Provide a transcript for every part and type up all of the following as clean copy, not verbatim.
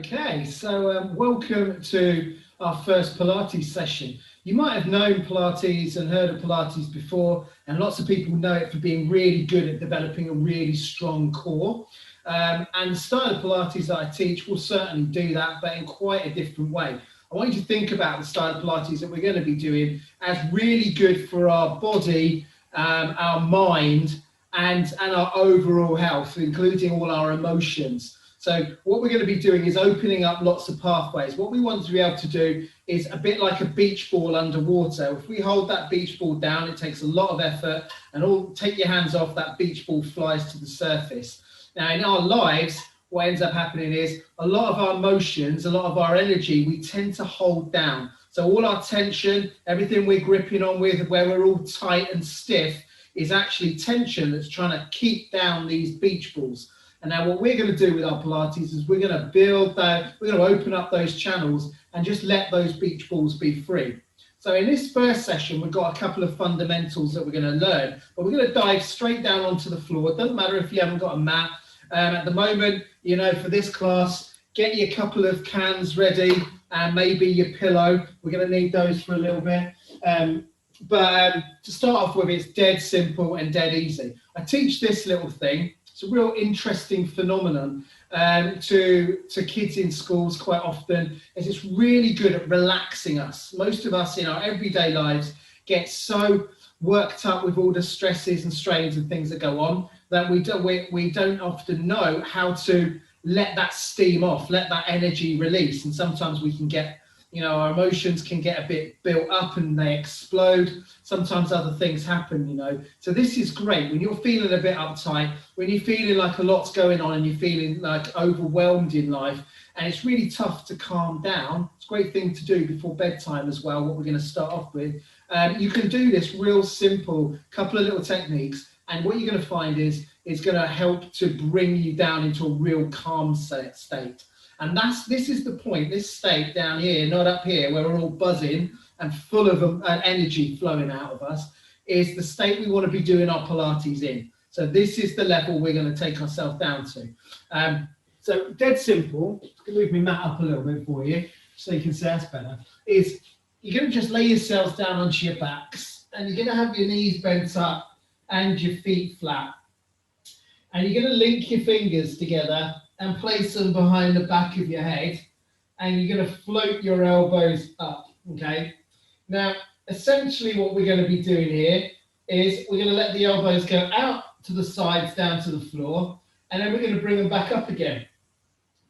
Okay, so welcome to our first Pilates session. You might have known Pilates and heard of Pilates before, and lots of people know it for being really good at developing a really strong core. And the style of Pilates that I teach will certainly do that, but in quite a different way. I want you to think about the style of Pilates that we're going to be doing as really good for our body, our mind, and our overall health, including all our emotions. So what we're going to be doing is opening up lots of pathways. What we want to be able to do is a bit like a beach ball underwater. If we hold that beach ball down, it takes a lot of effort, and take your hands off, that beach ball flies to the surface. Now in our lives, what ends up happening is a lot of our emotions, a lot of our energy, we tend to hold down. So all our tension, everything we're gripping on with, where we're all tight and stiff, is actually tension that's trying to keep down these beach balls. And now what we're going to do with our Pilates is we're going to build that, we're going to open up those channels and just let those beach balls be free. So in this first session, we've got a couple of fundamentals that we're going to learn, but we're going to dive straight down onto the floor. It doesn't matter if you haven't got a mat. At the moment, you know, for this class, get your couple of cans ready and maybe your pillow. We're going to need those for a little bit. But to start off with, it's dead simple and dead easy. I teach this little thing. It's a real interesting phenomenon to kids in schools quite often, as it's really good at relaxing us. Most of us in our everyday lives get so worked up with all the stresses and strains and things that go on that we don't often know how to let that steam off, let that energy release. And sometimes we can get, you know, our emotions can get a bit built up and they explode. Sometimes other things happen, you know. So this is great when you're feeling a bit uptight, when you're feeling like a lot's going on and you're feeling like overwhelmed in life, and it's really tough to calm down. It's a great thing to do before bedtime as well, what we're going to start off with. You can do this real simple, couple of little techniques, and what you're going to find is it's going to help to bring you down into a real calm state. And this is the point, this state down here, not up here, where we're all buzzing and full of energy flowing out of us, is the state we want to be doing our Pilates in. So this is the level we're going to take ourselves down to. So dead simple, I'm going to move my mat up a little bit for you, so you can see that's better, is you're going to just lay yourselves down onto your backs, and you're going to have your knees bent up and your feet flat. And you're going to link your fingers together and place them behind the back of your head, and you're going to float your elbows up, okay? Now, essentially what we're going to be doing here is we're going to let the elbows go out to the sides, down to the floor, and then we're going to bring them back up again.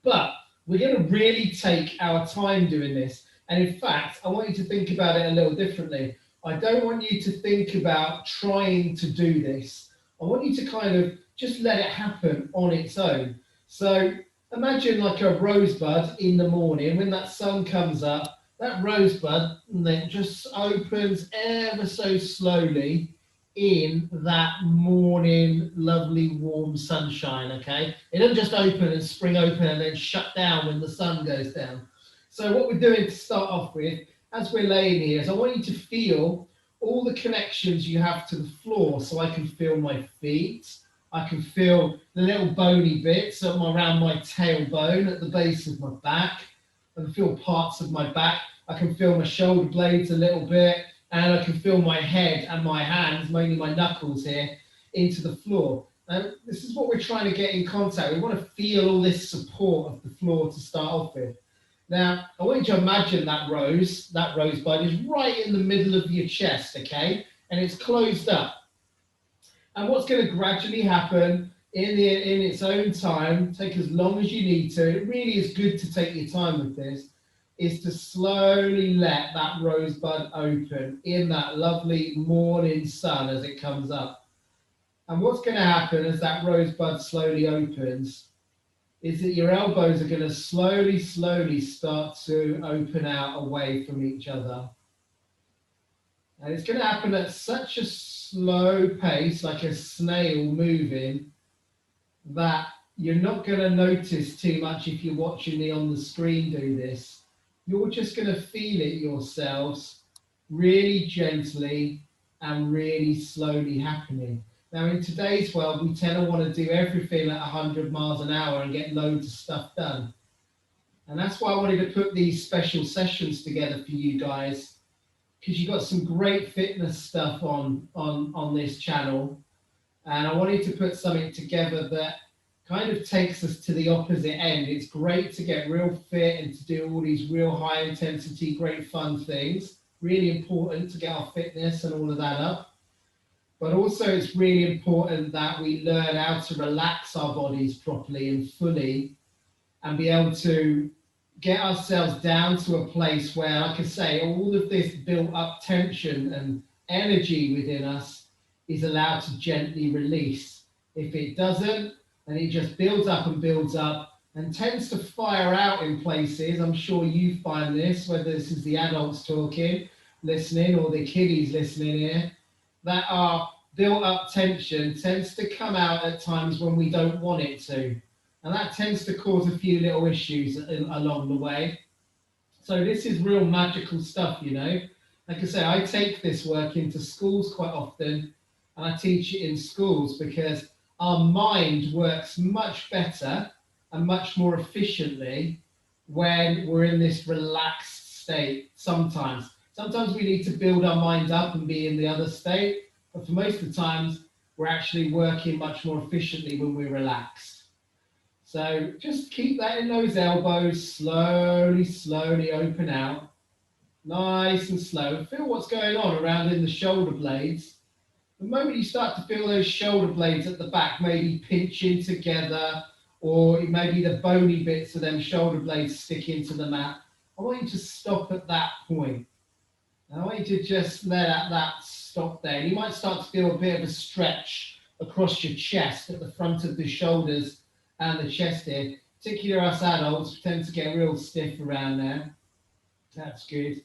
But we're going to really take our time doing this. And in fact, I want you to think about it a little differently. I don't want you to think about trying to do this. I want you to kind of just let it happen on its own. So imagine like a rosebud in the morning, when that sun comes up, that rosebud then just opens ever so slowly in that morning, lovely warm sunshine, okay? It doesn't just open and spring open and then shut down when the sun goes down. So what we're doing to start off with, as we're laying here, is I want you to feel all the connections you have to the floor. So I can feel my feet, I can feel the little bony bits around my tailbone at the base of my back. I can feel parts of my back. I can feel my shoulder blades a little bit, and I can feel my head and my hands, mainly my knuckles here, into the floor. And this is what we're trying to get in contact. We want to feel all this support of the floor to start off with. Now, I want you to imagine that rosebud is right in the middle of your chest, okay? And it's closed up. And what's going to gradually happen in its own time, take as long as you need to, it really is good to take your time with this, is to slowly let that rosebud open in that lovely morning sun as it comes up. And what's going to happen as that rosebud slowly opens is that your elbows are going to slowly start to open out away from each other. And it's going to happen at such a slow pace, like a snail moving, that you're not going to notice too much if you're watching me on the screen do this. You're just going to feel it yourselves really gently and really slowly happening. Now, in today's world, we tend to want to do everything at 100 miles an hour and get loads of stuff done. And that's why I wanted to put these special sessions together for you guys, because you've got some great fitness stuff on this channel. And I wanted to put something together that kind of takes us to the opposite end. It's great to get real fit and to do all these real high intensity, great fun things. Really important to get our fitness and all of that up. But also it's really important that we learn how to relax our bodies properly and fully and be able to get ourselves down to a place where, like I say, all of this built up tension and energy within us is allowed to gently release. If it doesn't, then it just builds up and tends to fire out in places. I'm sure you find this, whether this is the adults talking, listening, or the kiddies listening here, that our built up tension tends to come out at times when we don't want it to. And that tends to cause a few little issues along the way. So this is real magical stuff, you know. Like I say, I take this work into schools quite often, and I teach it in schools because our mind works much better and much more efficiently when we're in this relaxed state sometimes. Sometimes we need to build our mind up and be in the other state, but for most of the times, we're actually working much more efficiently when we're relaxed. So just keep that in those elbows, slowly open out, nice and slow. Feel what's going on around in the shoulder blades. The moment you start to feel those shoulder blades at the back maybe pinching together, or maybe the bony bits of them shoulder blades stick into the mat, I want you to stop at that point. And I want you to just let that stop there. You might start to feel a bit of a stretch across your chest at the front of the shoulders and the chest here. Particularly us adults tend to get real stiff around there. That's good.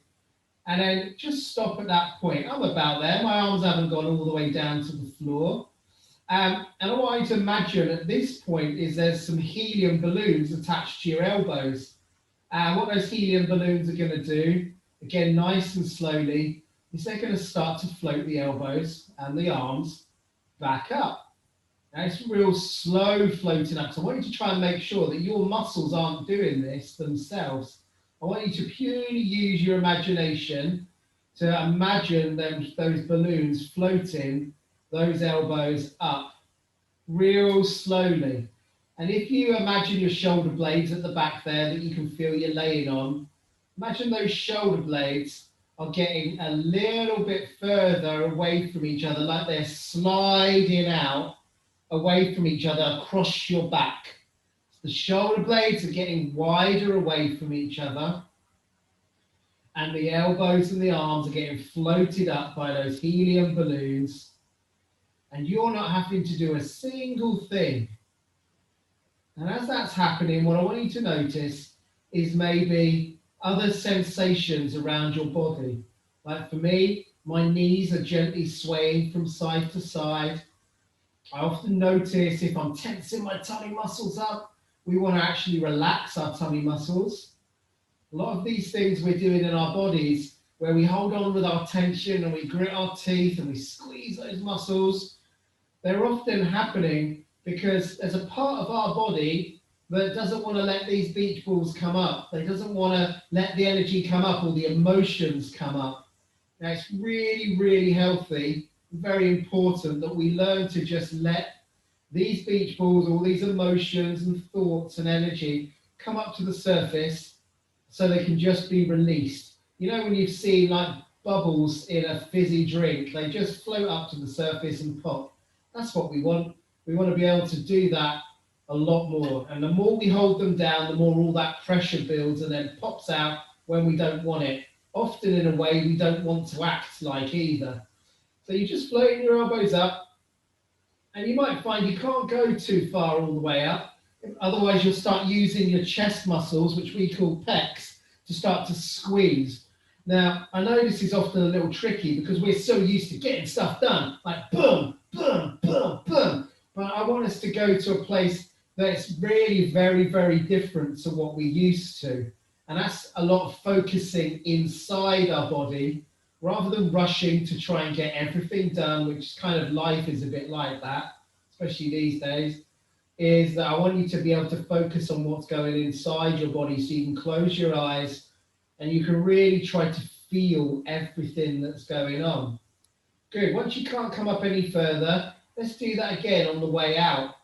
And then just stop at that point. I'm about there. My arms haven't gone all the way down to the floor. And I want you to imagine at this point is there's some helium balloons attached to your elbows. And what those helium balloons are going to do, again, nice and slowly, is they're going to start to float the elbows and the arms back up. Now it's real slow floating up. So I want you to try and make sure that your muscles aren't doing this themselves. I want you to purely use your imagination to imagine those balloons floating those elbows up real slowly. And if you imagine your shoulder blades at the back there that you can feel you're laying on, imagine those shoulder blades are getting a little bit further away from each other, like they're sliding out away from each other across your back. So the shoulder blades are getting wider away from each other, and the elbows and the arms are getting floated up by those helium balloons, and you're not having to do a single thing. And as that's happening, what I want you to notice is maybe other sensations around your body. Like for me, my knees are gently swaying from side to side. I often notice if I'm tensing my tummy muscles up, we want to actually relax our tummy muscles. A lot of these things we're doing in our bodies, where we hold on with our tension and we grit our teeth and we squeeze those muscles, they're often happening because there's a part of our body that doesn't want to let these beach balls come up. They doesn't want to let the energy come up or the emotions come up. Now it's really healthy, very important that we learn to just let these beach balls, all these emotions and thoughts and energy come up to the surface so they can just be released. You know, when you've seen like bubbles in a fizzy drink, they just float up to the surface and pop. That's what we want. We want to be able to do that a lot more. And the more we hold them down, the more all that pressure builds and then pops out when we don't want it. Often in a way we don't want to act like either. So you just floating your elbows up, and you might find you can't go too far all the way up. Otherwise, you'll start using your chest muscles, which we call pecs, to start to squeeze. Now, I know this is often a little tricky because we're so used to getting stuff done, like boom, boom, boom, boom. But I want us to go to a place that's really very different to what we used to. And that's a lot of focusing inside our body, rather than rushing to try and get everything done, which kind of life is a bit like that, especially these days. is that I want you to be able to focus on what's going inside your body, so you can close your eyes and you can really try to feel everything that's going on. Good. Once you can't come up any further, let's do that again on the way out.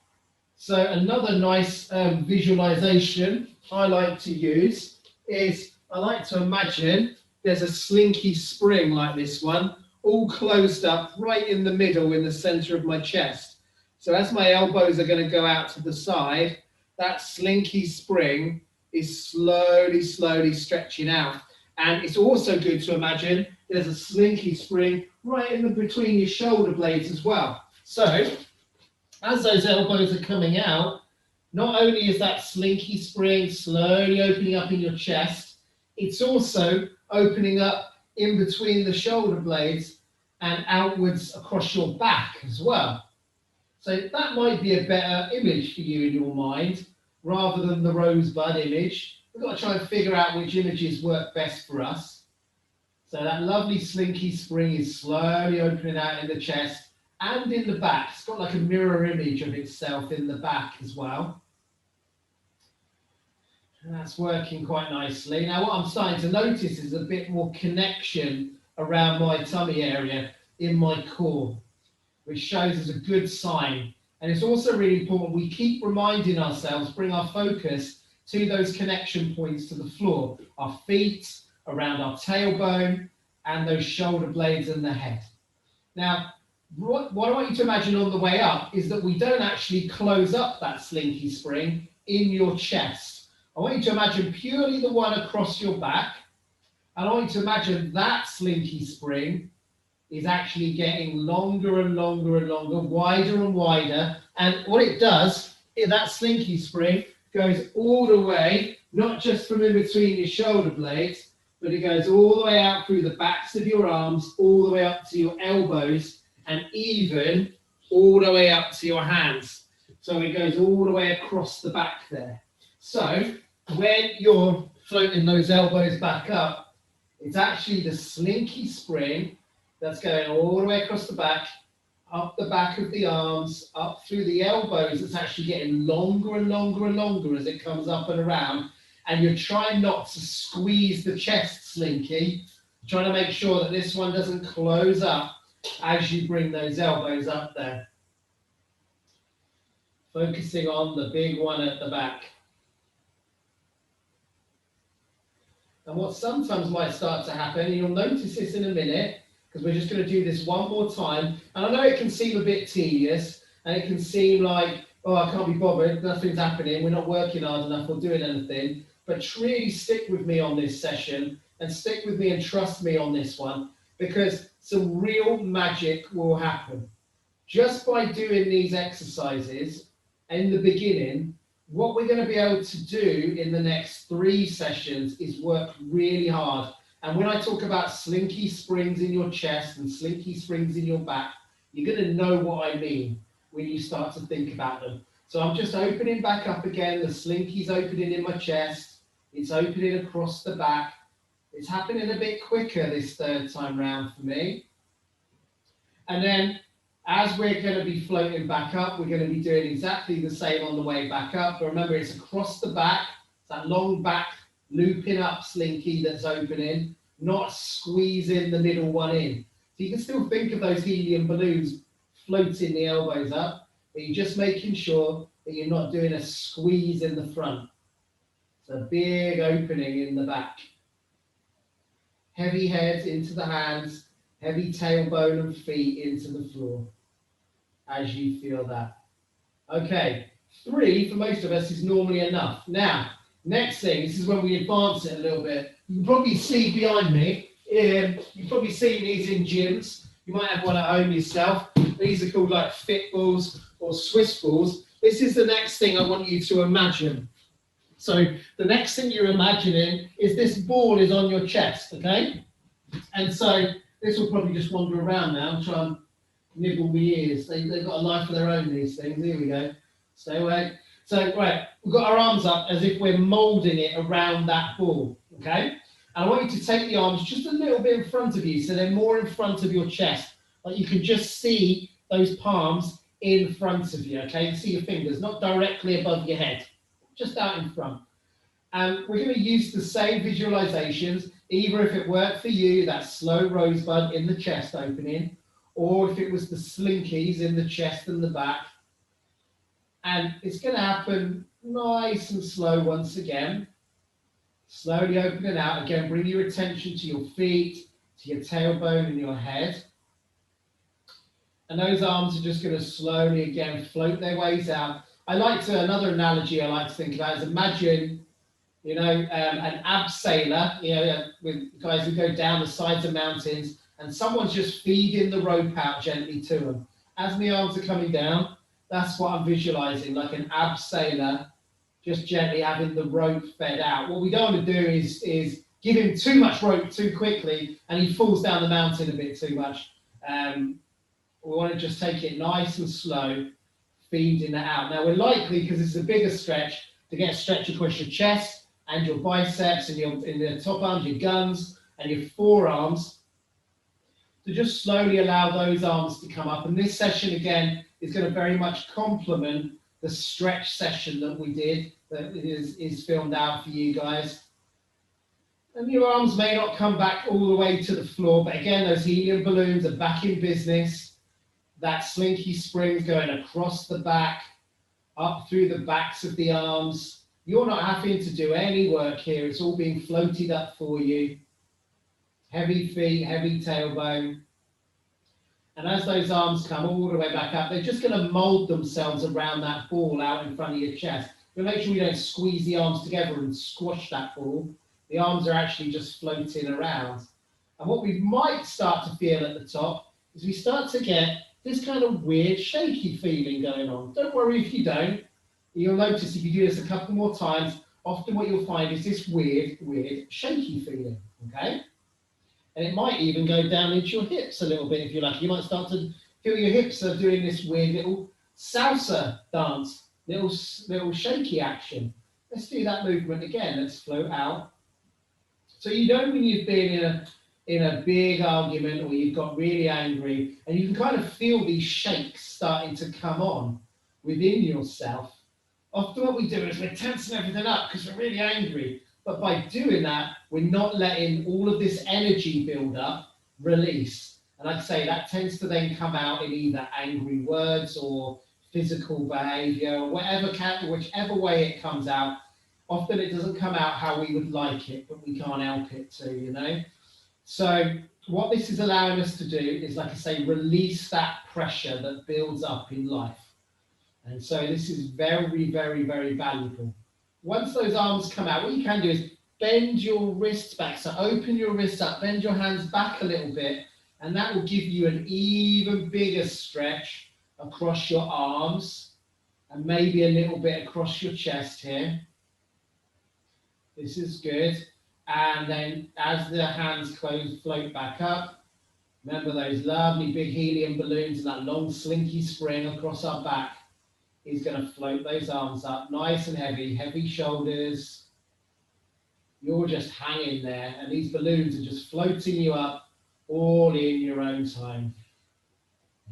So another nice visualization I like to use is I like to imagine there's a slinky spring like this one, all closed up right in the middle in the center of my chest. So as my elbows are going to go out to the side, that slinky spring is slowly, slowly stretching out. And it's also good to imagine there's a slinky spring right in between your shoulder blades as well. So as those elbows are coming out, not only is that slinky spring slowly opening up in your chest, it's also opening up in between the shoulder blades and outwards across your back as well. So that might be a better image for you in your mind, rather than the rosebud image. We've got to try and figure out which images work best for us. So that lovely slinky spring is slowly opening out in the chest and in the back. It's got like a mirror image of itself in the back as well. And that's working quite nicely. Now what I'm starting to notice is a bit more connection around my tummy area in my core, which shows as a good sign. And it's also really important we keep reminding ourselves, bring our focus to those connection points to the floor, our feet, around our tailbone, and those shoulder blades and the head. Now, what I want you to imagine on the way up is that we don't actually close up that slinky spring in your chest. I want you to imagine purely the one across your back, and I want you to imagine that slinky spring is actually getting longer and longer and longer, wider and wider. And what it does is that slinky spring goes all the way, not just from in between your shoulder blades, but it goes all the way out through the backs of your arms, all the way up to your elbows, and even all the way up to your hands. So it goes all the way across the back there. So when you're floating those elbows back up, it's actually the slinky spring that's going all the way across the back, up the back of the arms, up through the elbows. It's actually getting longer and longer and longer as it comes up and around. And you're trying not to squeeze the chest slinky. You're trying to make sure that this one doesn't close up as you bring those elbows up there. Focusing on the big one at the back. And what sometimes might start to happen, and you'll notice this in a minute, because we're just going to do this one more time. And I know it can seem a bit tedious, and it can seem like, oh, I can't be bothered, nothing's happening, we're not working hard enough or doing anything. But really stick with me on this session, and stick with me and trust me on this one, because some real magic will happen. Just by doing these exercises in the beginning, what we're going to be able to do in the next 3 sessions is work really hard. And when I talk about slinky springs in your chest and slinky springs in your back, you're going to know what I mean when you start to think about them. So I'm just opening back up again. The slinky's opening in my chest. It's opening across the back. It's happening a bit quicker this 3rd time round for me. And then as we're going to be floating back up, we're going to be doing exactly the same on the way back up. But remember, it's across the back. It's that long back looping up slinky that's opening, not squeezing the middle one in. So you can still think of those helium balloons floating the elbows up, but you're just making sure that you're not doing a squeeze in the front. It's a big opening in the back. Heavy head into the hands, heavy tailbone and feet into the floor as you feel that. Okay, 3 for most of us is normally enough. Now, next thing, this is when we advance it a little bit. You can probably see behind me, you've probably seen these in gyms. You might have one at home yourself. These are called like fit balls or Swiss balls. This is the next thing I want you to imagine. So the next thing you're imagining is this ball is on your chest, okay? And so this will probably just wander around now and try and nibble my ears. They've got a life of their own, these things. Here we go. Stay away. So, right, we've got our arms up as if we're moulding it around that ball, okay? And I want you to take the arms just a little bit in front of you, so they're more in front of your chest. Like you can just see those palms in front of you, okay? You see your fingers, not directly above your head, just out in front. And we're going to use the same visualizations, either if it worked for you, that slow rosebud in the chest opening, or if it was the slinkies in the chest and the back. And it's going to happen nice and slow once again. Slowly open it out. Again, bring your attention to your feet, to your tailbone and your head. And those arms are just going to slowly, again, float their ways out. Another analogy I like to think about is imagine, an abseiler, with guys who go down the sides of mountains, and someone's just feeding the rope out gently to them. As the arms are coming down, that's what I'm visualizing, like an abseiler just gently having the rope fed out. What we don't want to do is give him too much rope too quickly and he falls down the mountain a bit too much. We want to just take it nice and slow, feeding it out. Now we're likely, because it's a bigger stretch, to get a stretch across your chest and your biceps and in the top arms, your guns and your forearms. So just slowly allow those arms to come up. And this session again is going to very much complement the stretch session that we did, that is filmed out for you guys. And your arms may not come back all the way to the floor, but again, those helium balloons are back in business. That slinky spring's going across the back, up through the backs of the arms. You're not having to do any work here. It's all being floated up for you. Heavy feet, heavy tailbone. And as those arms come all the way back up, they're just going to mold themselves around that ball out in front of your chest. But make sure you don't squeeze the arms together and squash that ball. The arms are actually just floating around. And what we might start to feel at the top is we start to get this kind of weird shaky feeling going on. Don't worry if you don't. You'll notice if you do this a couple more times, often what you'll find is this weird shaky feeling, okay? And it might even go down into your hips a little bit if you're lucky. You might start to feel your hips are doing this weird little salsa dance, little shaky action. Let's do that movement again. Let's float out. So you know when you've been in a big argument or you've got really angry, and you can kind of feel these shakes starting to come on within yourself. Often what we do is we're tensing everything up because we're really angry. But by doing that, we're not letting all of this energy build up, release. And like I say, that tends to then come out in either angry words or physical behavior, or whichever way it comes out. Often it doesn't come out how we would like it, but we can't help it to, So what this is allowing us to do is, like I say, release that pressure that builds up in life. And so this is very, very, very valuable. Once those arms come out, what you can do is bend your wrists back. So open your wrists up, bend your hands back a little bit, and that will give you an even bigger stretch across your arms and maybe a little bit across your chest here. This is good. And then as the hands float back up, remember those lovely big helium balloons and that long slinky spring across our back is going to float those arms up nice and heavy, heavy shoulders. You're just hanging there, and these balloons are just floating you up all in your own time.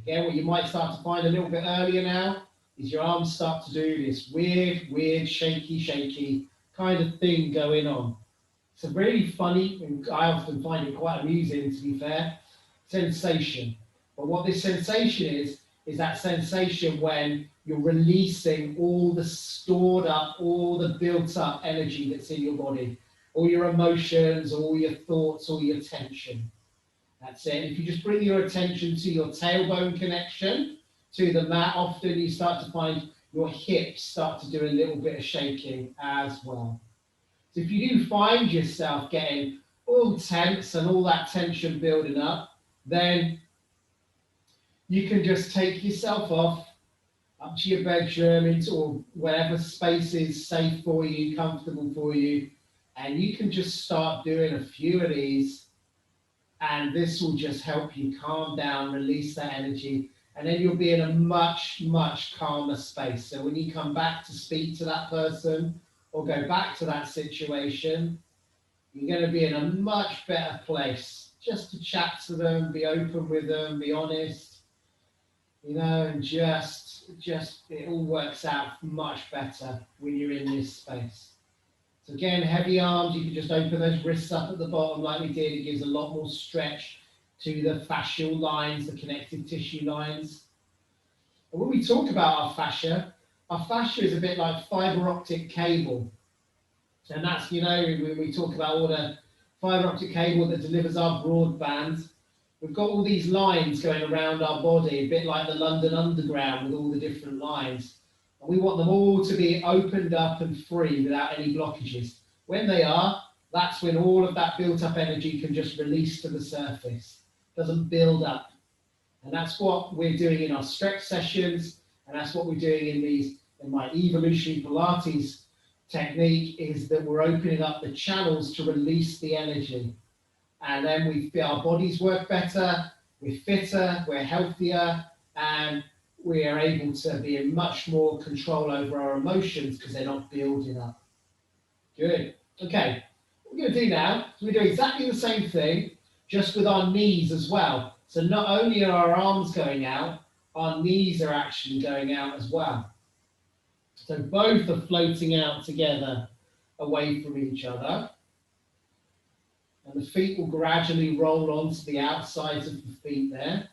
Again, what you might start to find a little bit earlier now is your arms start to do this weird, shaky kind of thing going on. It's a really funny, and I often find it quite amusing, to be fair, sensation. But what this sensation is that sensation when you're releasing all the stored up, all the built up energy that's in your body, all your emotions, all your thoughts, all your tension. That's it. If you just bring your attention to your tailbone connection to the mat, often you start to find your hips start to do a little bit of shaking as well. So if you do find yourself getting all tense and all that tension building up, then you can just take yourself off up to your bedroom or whatever space is safe for you, comfortable for you, and you can just start doing a few of these, and this will just help you calm down, release that energy, and then you'll be in a much, much calmer space. So when you come back to speak to that person or go back to that situation, you're going to be in a much better place just to chat to them, be open with them, be honest. and just it all works out much better when you're in this space. So again, heavy arms, you can just open those wrists up at the bottom like we did. It gives a lot more stretch to the fascial lines, the connective tissue lines. And when we talk about our fascia is a bit like fiber optic cable. And that's, when we talk about all the fiber optic cable that delivers our broadband, we've got all these lines going around our body, a bit like the London Underground with all the different lines. And we want them all to be opened up and free without any blockages. When they are, that's when all of that built up energy can just release to the surface. It doesn't build up. And that's what we're doing in our stretch sessions, and that's what we're doing in my evolutionary Pilates technique, is that we're opening up the channels to release the energy. And then we feel our bodies work better, we're fitter, we're healthier, and we are able to be in much more control over our emotions because they're not building up. Good. Okay. What we're going to do now is we do exactly the same thing, just with our knees as well. So not only are our arms going out, our knees are actually going out as well. So both are floating out together away from each other. And the feet will gradually roll onto the outsides of the feet there.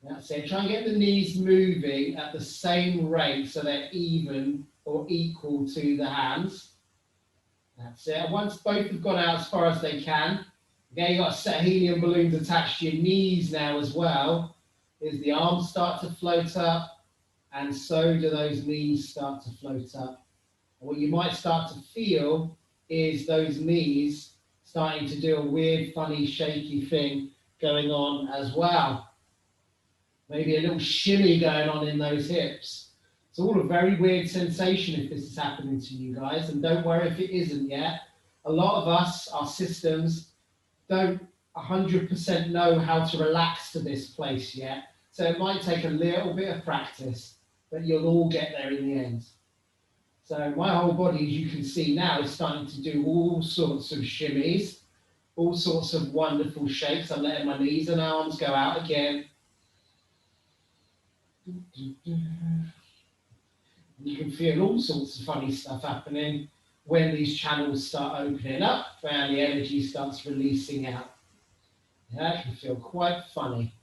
That's it. Try and get the knees moving at the same rate so they're even or equal to the hands. That's it. And once both have gone out as far as they can, again, you've got a set of helium balloons attached to your knees now as well. As the arms start to float up, and so do those knees start to float up. And what you might start to feel is those knees starting to do a weird, funny, shaky thing going on as well. Maybe a little shimmy going on in those hips. It's all a very weird sensation if this is happening to you guys, and don't worry if it isn't yet. A lot of us, our systems, don't 100% know how to relax to this place yet. So it might take a little bit of practice, but you'll all get there in the end. So my whole body, as you can see now, is starting to do all sorts of shimmies, all sorts of wonderful shakes. I'm letting my knees and arms go out again. You can feel all sorts of funny stuff happening when these channels start opening up and the energy starts releasing out. Yeah, it can feel quite funny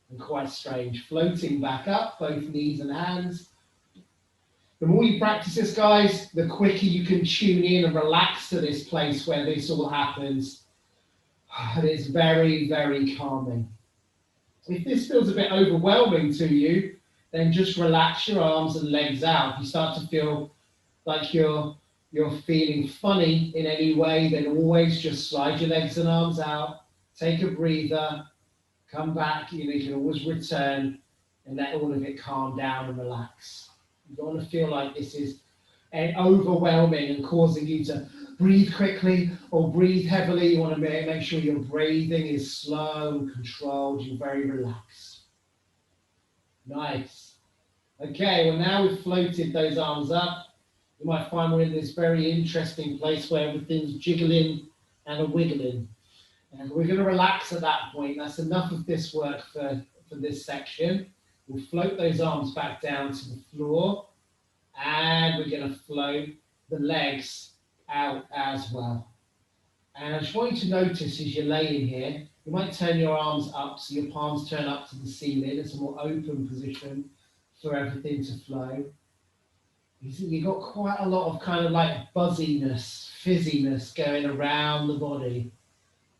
and quite strange. Floating back up, both knees and hands. The more you practice this, guys, the quicker you can tune in and relax to this place where this all happens. And it's very, very calming. If this feels a bit overwhelming to you, then just relax your arms and legs out. If you start to feel like you're feeling funny in any way, then always just slide your legs and arms out, take a breather, come back. You can always return and let all of it calm down and relax. You don't want to feel like this is overwhelming and causing you to breathe quickly or breathe heavily. You want to make sure your breathing is slow and controlled. You're very relaxed. Nice. Okay, well now we've floated those arms up. You might find we're in this very interesting place where everything's jiggling and wiggling. And we're going to relax at that point. That's enough of this work for this section. We'll float those arms back down to the floor. And we're going to float the legs out as well. And I just want you to notice as you're laying here, you might turn your arms up so your palms turn up to the ceiling. It's a more open position for everything to flow. You've got quite a lot of kind of like buzziness, fizziness going around the body.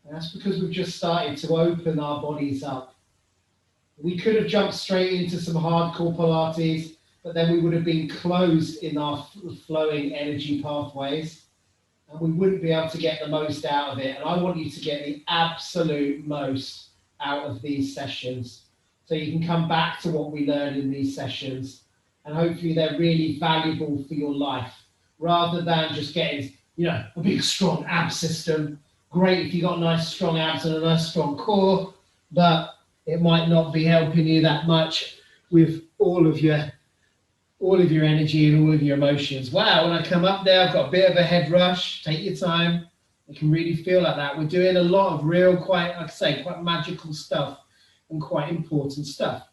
And that's because we've just started to open our bodies up. We could have jumped straight into some hardcore Pilates, but then we would have been closed in our flowing energy pathways. And we wouldn't be able to get the most out of it. And I want you to get the absolute most out of these sessions. So you can come back to what we learn in these sessions. And hopefully they're really valuable for your life. Rather than just getting, a big strong ab system. Great if you've got nice strong abs and a nice strong core. But it might not be helping you that much with all of your energy and all of your emotions. Wow, when I come up there, I've got a bit of a head rush. Take your time. You can really feel like that. We're doing a lot of real, quite magical stuff and quite important stuff.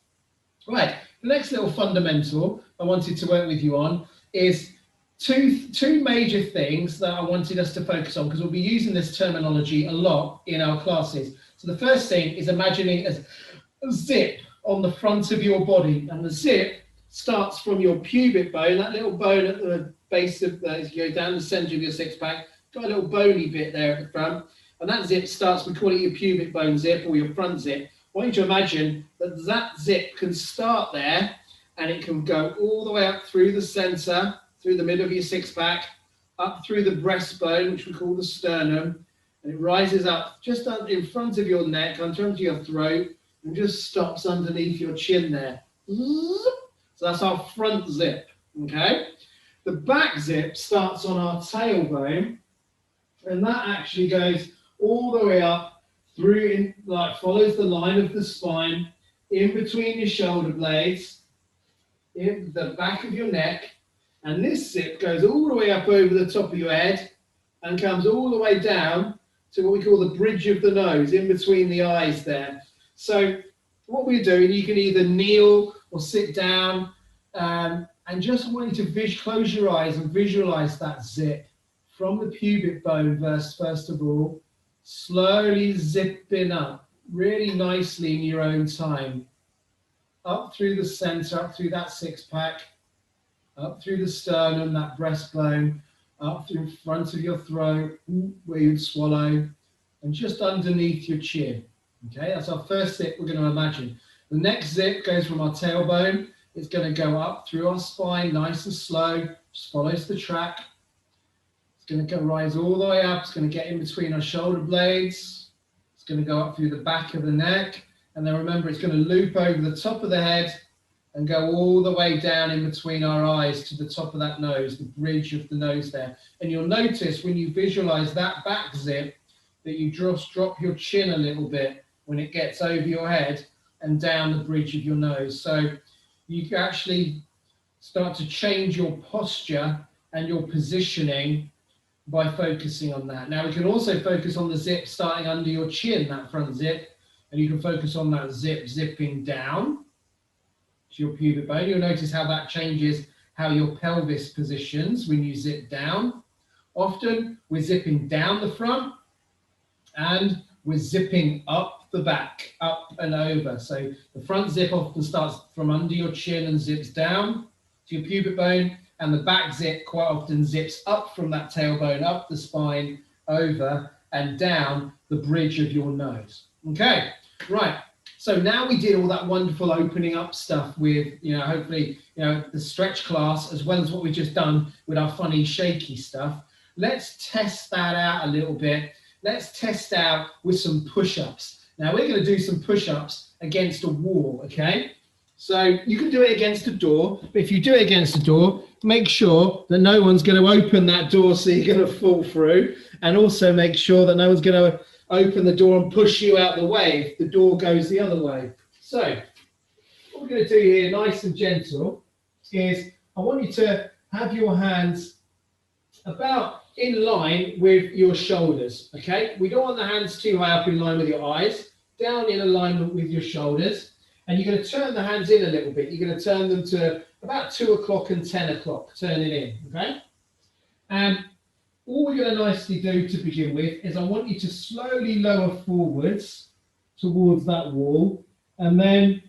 Right, the next little fundamental I wanted to work with you on is two major things that I wanted us to focus on, because we'll be using this terminology a lot in our classes. So the first thing is imagining a zip on the front of your body, and the zip starts from your pubic bone, that little bone at the base of, as you go down the center of your six pack, got a little bony bit there at the front, and that zip starts, we call it your pubic bone zip or your front zip. I want you to imagine that that zip can start there, and it can go all the way up through the center, through the middle of your six pack, up through the breastbone, which we call the sternum, and it rises up just in front of your neck, under your throat, and just stops underneath your chin there. So that's our front zip, okay? The back zip starts on our tailbone, and that actually goes all the way up through, follows the line of the spine, in between your shoulder blades, in the back of your neck, and this zip goes all the way up over the top of your head and comes all the way down to what we call the bridge of the nose, in between the eyes there. So what we're doing, you can either kneel or sit down, and just want you to close your eyes and visualize that zip from the pubic bone first of all, slowly zipping up really nicely in your own time, up through the center, up through that six pack, up through the sternum, that breastbone, up through front of your throat, where you'd swallow, and just underneath your chin. Okay, that's our first zip we're going to imagine. The next zip goes from our tailbone. It's going to go up through our spine, nice and slow, just follows the track. It's going to rise all the way up. It's going to get in between our shoulder blades. It's going to go up through the back of the neck. And then remember, it's going to loop over the top of the head and go all the way down in between our eyes to the top of that nose, the bridge of the nose there. And you'll notice when you visualize that back zip that you just drop your chin a little bit when it gets over your head and down the bridge of your nose. So you can actually start to change your posture and your positioning by focusing on that. Now we can also focus on the zip starting under your chin, that front zip, and you can focus on that zip zipping down to your pubic bone. You'll notice how that changes how your pelvis positions when you zip down. Often we're zipping down the front and we're zipping up the back, up and over. So the front zip often starts from under your chin and zips down to your pubic bone, and the back zip quite often zips up from that tailbone, up the spine, over and down the bridge of your nose. Okay, right. So now we did all that wonderful opening up stuff with, hopefully, the stretch class, as well as what we've just done with our funny shaky stuff. Let's test that out a little bit. Let's test out with some push-ups. Now we're going to do some push-ups against a wall, okay? So you can do it against a door, but if you do it against a door, make sure that no one's going to open that door so you're going to fall through, and also make sure that no one's going to open the door and push you out the way if the door goes the other way. So what we're going to do here, nice and gentle, is I want you to have your hands about in line with your shoulders, okay? We don't want the hands too high up in line with your eyes, down in alignment with your shoulders, and you're going to turn the hands in a little bit. You're going to turn them to about 2 o'clock and 10 o'clock, turn it in, okay? And all we're going to nicely do to begin with is I want you to slowly lower forwards towards that wall, and then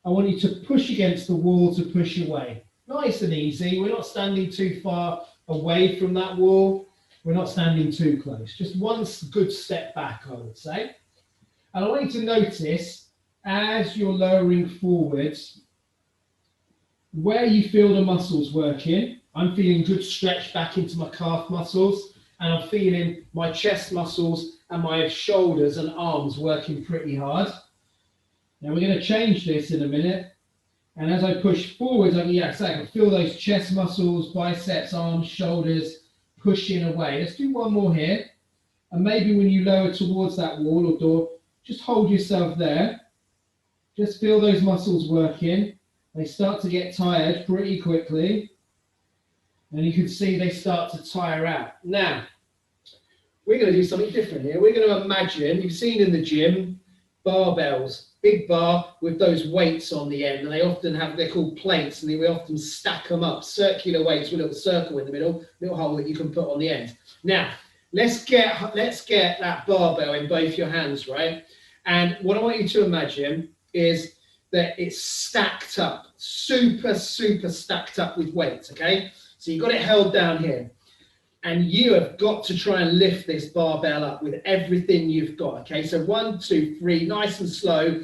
I want you to push against the wall to push away. Nice and easy. We're not standing too far away from that wall. We're not standing too close. Just one good step back, I would say. And I want you to notice as you're lowering forwards where you feel the muscles working. I'm feeling good stretch back into my calf muscles, and I'm feeling my chest muscles and my shoulders and arms working pretty hard. Now we're going to change this in a minute. And as I push forwards, I can feel those chest muscles, biceps, arms, shoulders pushing away. Let's do one more here. And maybe when you lower towards that wall or door, just hold yourself there. Just feel those muscles working. They start to get tired pretty quickly. And you can see they start to tire out. Now, we're going to do something different here. We're going to imagine, you've seen in the gym, barbells. big bar with those weights on the end, and they're called plates, and we often stack them up, circular weights with a little circle in the middle, little hole that you can put on the end. Now, let's get that barbell in both your hands, right? And what I want you to imagine is that it's stacked up, super stacked up with weights, okay? So you've got it held down here. And you have got to try and lift this barbell up with everything you've got, okay? So 1, 2, 3, nice and slow.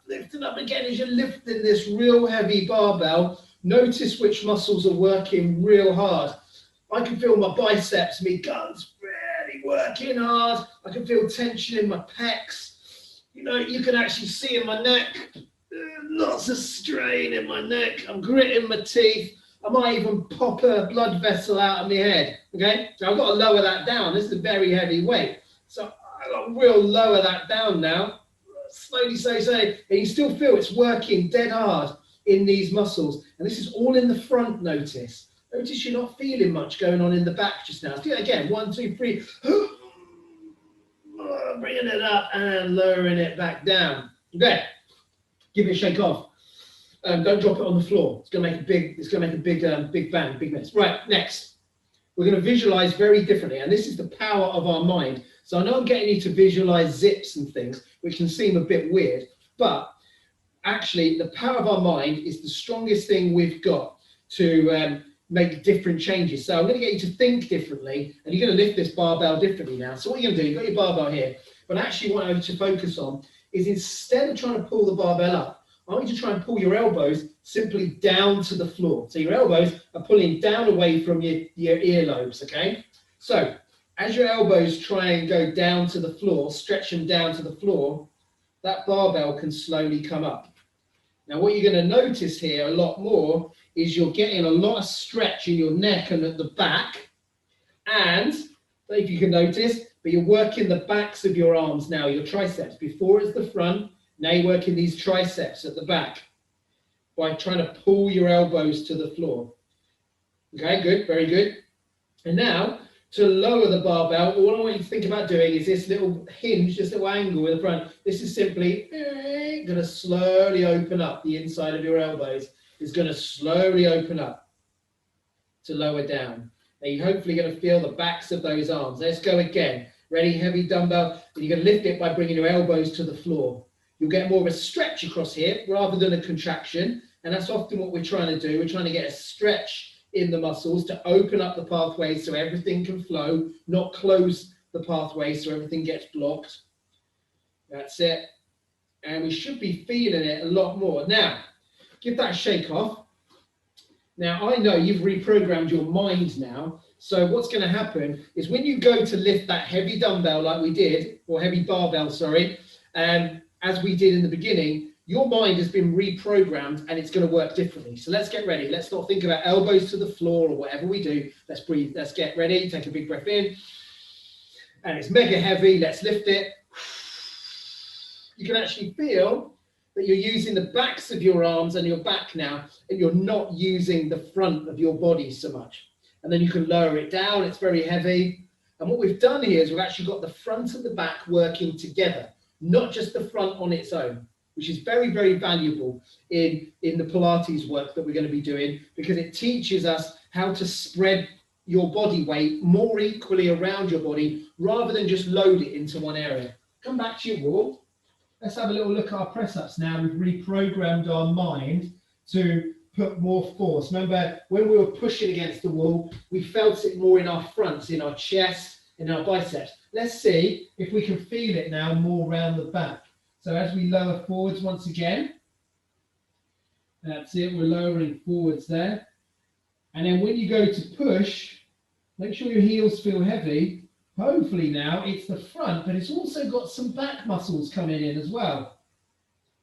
Lifting up again as you're lifting this real heavy barbell. Notice which muscles are working real hard. I can feel my biceps, my guns really working hard. I can feel tension in my pecs. You know, you can actually see in my neck, lots of strain in my neck. I'm gritting my teeth. I might even pop a blood vessel out of my head, okay? So I've got to lower that down. This is a very heavy weight. So I've got to real lower that down now. Slowly, and you still feel it's working dead hard in these muscles. And this is all in the front, notice. Notice you're not feeling much going on in the back just now. Do it again. 1, 2, 3. Bringing it up and lowering it back down. Okay. Give it a shake off. Don't drop it on the floor. It's going to make a big bang, big mess. Right, next. We're going to visualize very differently, and this is the power of our mind. So I know I'm getting you to visualize zips and things, which can seem a bit weird, but actually the power of our mind is the strongest thing we've got to make different changes. So I'm going to get you to think differently, and you're going to lift this barbell differently now. So what you're going to do, you've got your barbell here, but actually what I want you to focus on is instead of trying to pull the barbell up, I want you to try and pull your elbows simply down to the floor. So your elbows are pulling down away from your earlobes, okay? So as your elbows try and go down to the floor, stretch them down to the floor, that barbell can slowly come up. Now what you're going to notice here a lot more is you're getting a lot of stretch in your neck and at the back. And if you can notice, but you're working the backs of your arms now, your triceps. Before it's the front, now you're working these triceps at the back by trying to pull your elbows to the floor. Okay, good, very good. And now, to lower the barbell, all I want you to think about doing is this little hinge, this little angle in the front. This is simply going to slowly open up. The inside of your elbows is going to slowly open up to lower down. Now you're hopefully going to feel the backs of those arms. Let's go again. Ready, heavy dumbbell. And you're going to lift it by bringing your elbows to the floor. You'll get more of a stretch across here rather than a contraction. And that's often what we're trying to do. We're trying to get a stretch in the muscles to open up the pathways so everything can flow, not close the pathway so everything gets blocked. That's it. And we should be feeling it a lot more. Now, give that a shake off. Now, I know you've reprogrammed your mind now. So what's going to happen is when you go to lift that heavy dumbbell like we did, or heavy barbell, sorry, as we did in the beginning, your mind has been reprogrammed and it's going to work differently. So let's get ready. Let's not think about elbows to the floor or whatever we do. Let's breathe. Let's get ready. Take a big breath in. And it's mega heavy. Let's lift it. You can actually feel that you're using the backs of your arms and your back now, and you're not using the front of your body so much. And then you can lower it down. It's very heavy. And what we've done here is we've actually got the front and the back working together, not just the front on its own, which is very, very valuable in the Pilates work that we're going to be doing, because it teaches us how to spread your body weight more equally around your body rather than just load it into one area. Come back to your wall. Let's have a little look at our press-ups now. We've reprogrammed our mind to put more force. Remember, when we were pushing against the wall, we felt it more in our fronts, in our chest, in our biceps. Let's see if we can feel it now more around the back. So as we lower forwards once again, that's it, we're lowering forwards there. And then when you go to push, make sure your heels feel heavy. Hopefully now it's the front, but it's also got some back muscles coming in as well,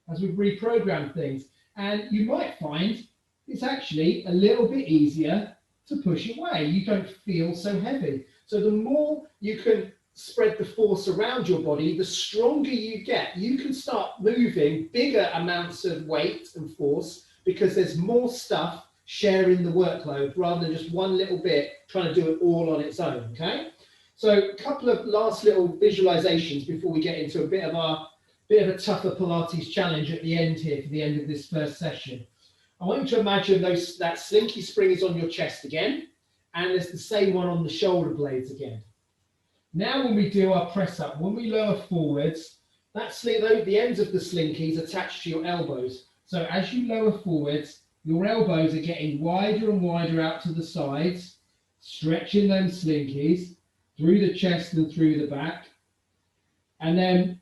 as we've reprogrammed things. And you might find it's actually a little bit easier to push away. You don't feel so heavy. So the more you can spread the force around your body, the stronger you get. You can start moving bigger amounts of weight and force because there's more stuff sharing the workload rather than just one little bit trying to do it all on its own, okay? So a couple of last little visualizations before we get into a bit of a tougher Pilates challenge at the end here, for the end of this first session. I want you to imagine that slinky spring is on your chest again, and there's the same one on the shoulder blades again. Now when we do our press up, when we lower forwards, the ends of the slinkies attached to your elbows. So as you lower forwards, your elbows are getting wider and wider out to the sides, stretching them slinkies through the chest and through the back. And then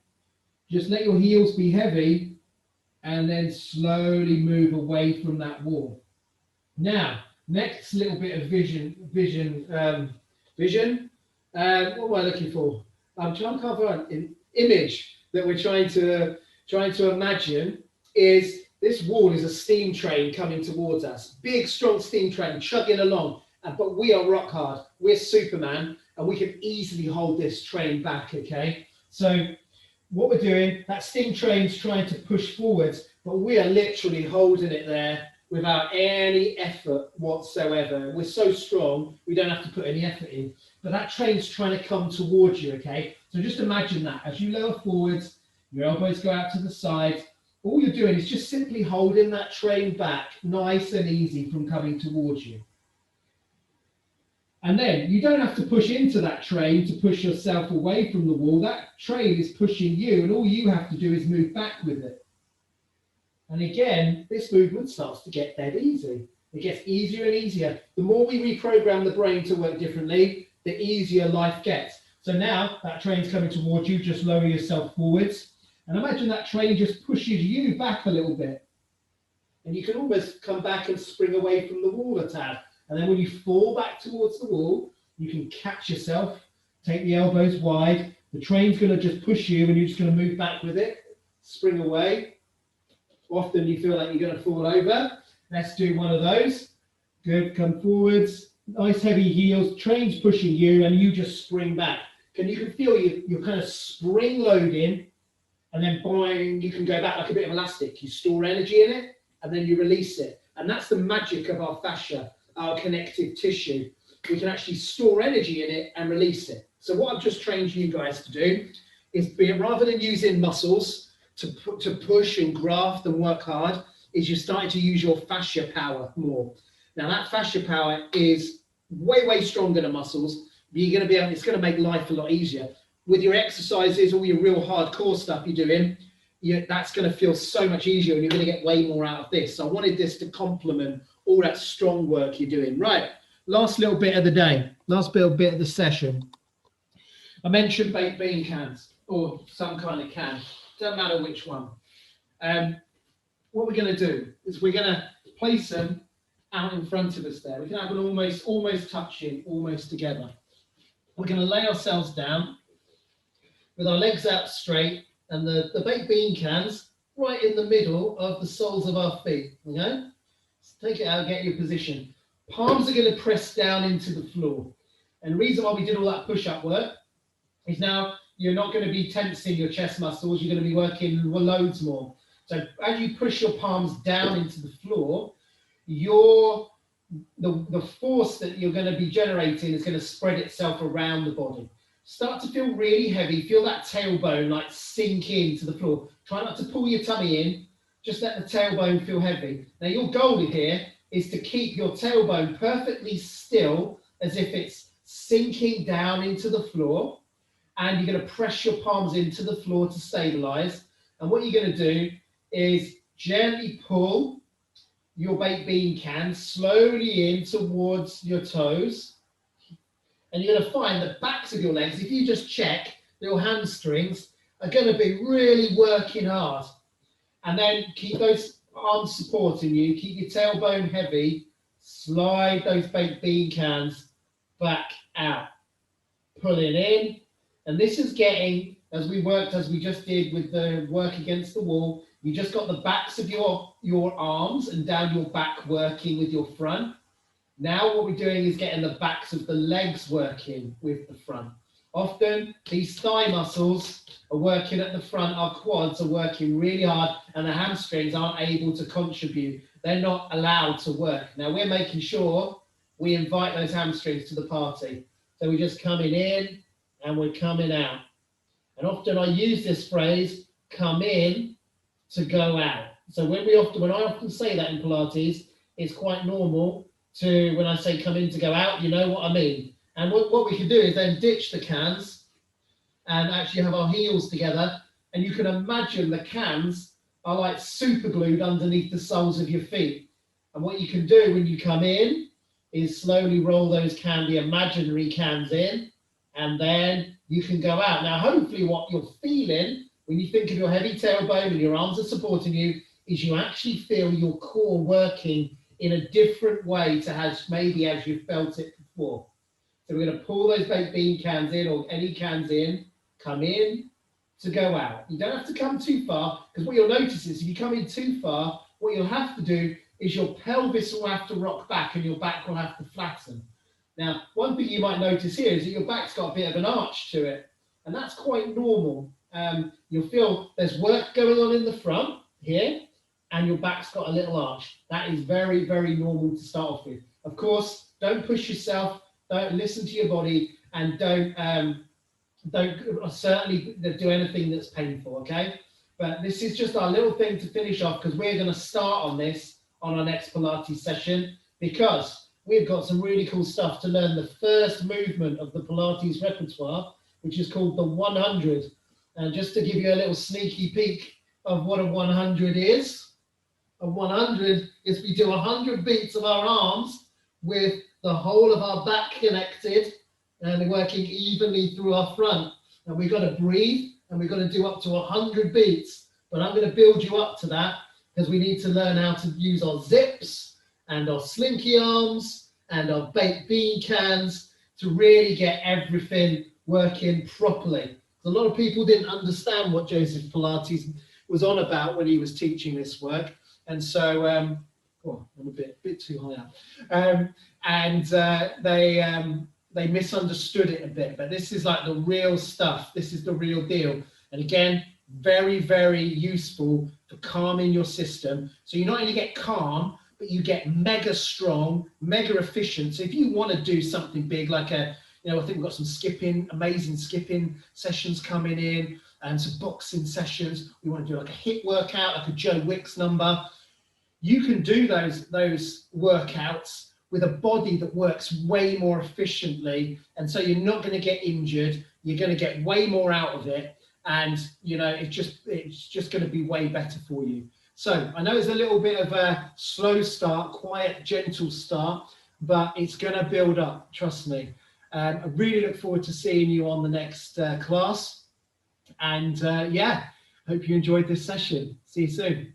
just let your heels be heavy and then slowly move away from that wall. Now, next little bit of vision. What am I looking for? I'm trying to cover an image that we're trying to imagine is this wall is a steam train coming towards us. Big, strong steam train chugging along. But we are rock hard. We're Superman, and we can easily hold this train back, okay? So what we're doing, that steam train's trying to push forwards, but we are literally holding it there without any effort whatsoever. We're so strong, we don't have to put any effort in. But that train's trying to come towards you, okay? So just imagine that. As you lower forwards, your elbows go out to the side. All you're doing is just simply holding that train back, nice and easy, from coming towards you. And then you don't have to push into that train to push yourself away from the wall. That train is pushing you, and all you have to do is move back with it. And again, this movement starts to get dead easy. It gets easier and easier. The more we reprogram the brain to work differently, the easier life gets. So now that train's coming towards you, just lower yourself forwards. And imagine that train just pushes you back a little bit. And you can almost come back and spring away from the wall a tad. And then when you fall back towards the wall, you can catch yourself, take the elbows wide. The train's going to just push you, and you're just going to move back with it, spring away. Often you feel like you're going to fall over. Let's do one of those. Good, come forwards. Nice heavy heels, train's pushing you, and you just spring back. You can feel you're kind of spring loading, and then boing, you can go back like a bit of elastic. You store energy in it, and then you release it. And that's the magic of our fascia, our connective tissue. We can actually store energy in it and release it. So what I've just trained you guys to do is, rather than using muscles to push and graft and work hard, is you're starting to use your fascia power more. Now that fascia power is way, way stronger than muscles. You're going to be able, it's going to make life a lot easier. With your exercises, all your real hardcore stuff you're doing, that's going to feel so much easier, and you're going to get way more out of this. So I wanted this to complement all that strong work you're doing. Right, last little bit of the day, last little bit of the session. I mentioned baked bean cans, or some kind of can, don't matter which one. What we're going to do is we're going to place them out in front of us there. We can have them almost touching, almost together. We're going to lay ourselves down with our legs out straight, and the baked bean cans right in the middle of the soles of our feet, okay? So take it out, get your position. Palms are going to press down into the floor. And the reason why we did all that push-up work is now you're not going to be tensing your chest muscles, you're going to be working loads more. So as you push your palms down into the floor, the force that you're going to be generating is going to spread itself around the body. Start to feel really heavy. Feel that tailbone like sink into the floor. Try not to pull your tummy in. Just let the tailbone feel heavy. Now your goal here is to keep your tailbone perfectly still, as if it's sinking down into the floor. And you're going to press your palms into the floor to stabilize. And what you're going to do is gently pull your baked bean can slowly in towards your toes. And you're going to find the backs of your legs, if you just check, your hamstrings are going to be really working hard. And then keep those arms supporting you, keep your tailbone heavy, slide those baked bean cans back out. Pull it in. And this is getting, as we just did with the work against the wall, you just got the backs of your arms and down your back working with your front. Now what we're doing is getting the backs of the legs working with the front. Often these thigh muscles are working at the front, our quads are working really hard, and the hamstrings aren't able to contribute. They're not allowed to work. Now we're making sure we invite those hamstrings to the party. So we're just coming in and we're coming out. And often I use this phrase, come in to go out. So when I often say that in Pilates, it's quite normal to, when I say come in to go out, you know what I mean. And what we can do is then ditch the cans and actually have our heels together. And you can imagine the cans are like super glued underneath the soles of your feet. And what you can do when you come in is slowly roll those the imaginary cans in, and then you can go out. Now, hopefully what you're feeling when you think of your heavy tailbone and your arms are supporting you is you actually feel your core working in a different way to as you felt it before. So we're going to pull those baked bean cans in, or any cans in, come in to go out. You don't have to come too far, because what you'll notice is if you come in too far, what you'll have to do is your pelvis will have to rock back and your back will have to flatten. Now, one thing you might notice here is that your back's got a bit of an arch to it, and that's quite normal. You'll feel there's work going on in the front here, and your back's got a little arch. That is very, very normal to start off with. Of course, don't push yourself, don't listen to your body, and don't certainly do anything that's painful, okay? But this is just our little thing to finish off, because we're going to start on this on our next Pilates session, because we've got some really cool stuff to learn. The first movement of the Pilates repertoire, which is called the 100. And just to give you a little sneaky peek of what a 100 is, a 100 is we do 100 beats of our arms with the whole of our back connected, and they're working evenly through our front. And we've got to breathe, and we've got to do up to 100 beats. But I'm going to build you up to that, because we need to learn how to use our zips and our slinky arms and our baked bean cans to really get everything working properly. A lot of people didn't understand what Joseph Pilates was on about when he was teaching this work. And so, I'm a bit too high up. They misunderstood it a bit, but this is like the real stuff. This is the real deal. And again, very, very useful for calming your system. So you not only get calm, but you get mega strong, mega efficient. So if you want to do something big, like I think we've got some amazing skipping sessions coming in, and some boxing sessions. We want to do like a HIIT workout, like a Joe Wicks number. You can do those workouts with a body that works way more efficiently, and so you're not going to get injured. You're going to get way more out of it, and it's just going to be way better for you. So I know it's a little bit of a slow start, quiet, gentle start, but it's going to build up. Trust me. I really look forward to seeing you on the next class, and hope you enjoyed this session. See you soon.